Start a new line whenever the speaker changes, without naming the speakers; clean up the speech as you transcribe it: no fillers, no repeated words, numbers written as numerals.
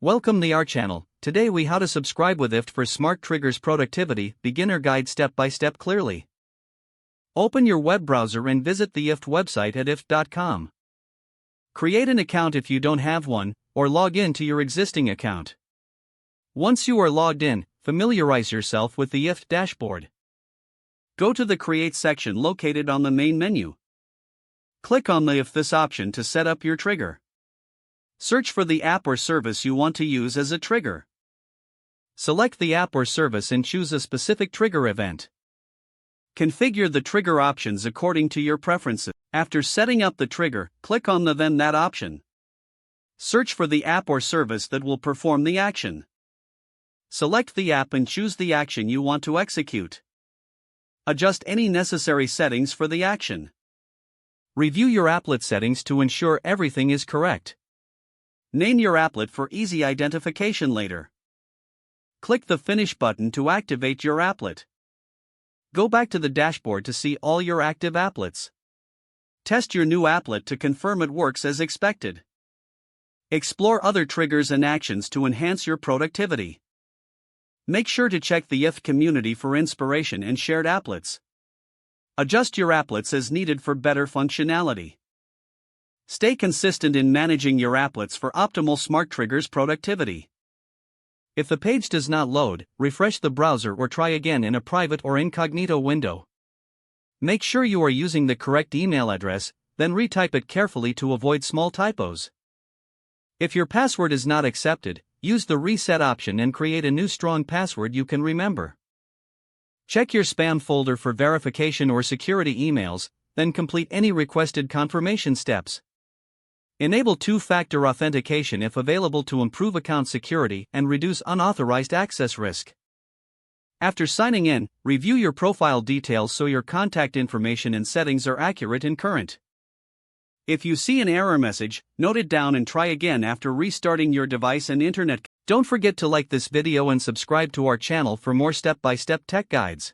Welcome to our channel. Today we how to subscribe with IFTTT for Smart Triggers Productivity Beginner Guide step by step clearly. Open your web browser and visit the IFTTT website at IFTTT.com. Create an account if you don't have one, or log in to your existing account. Once you are logged in, familiarize yourself with the IFTTT dashboard. Go to the Create section located on the main menu. Click on the If This option to set up your trigger. Search for the app or service you want to use as a trigger. Select the app or service and choose a specific trigger event. Configure the trigger options according to your preferences. After setting up the trigger, click on the Then That option. Search for the app or service that will perform the action. Select the app and choose the action you want to execute. Adjust any necessary settings for the action. Review your applet settings to ensure everything is correct. Name your applet for easy identification later. Click the Finish button to activate your applet. Go back to the dashboard to see all your active applets. Test your new applet to confirm it works as expected. Explore other triggers and actions to enhance your productivity. Make sure to check the IFTTT community for inspiration and shared applets. Adjust your applets as needed for better functionality. Stay consistent in managing your applets for optimal Smart Triggers productivity. If the page does not load, refresh the browser or try again in a private or incognito window. Make sure you are using the correct email address, then retype it carefully to avoid small typos. If your password is not accepted, use the Reset option and create a new strong password you can remember. Check your spam folder for verification or security emails, then complete any requested confirmation steps. Enable two-factor authentication if available to improve account security and reduce unauthorized access risk. After signing in, review your profile details so your contact information and settings are accurate and current. If you see an error message, note it down and try again after restarting your device and internet. Don't forget to like this video and subscribe to our channel for more step-by-step tech guides.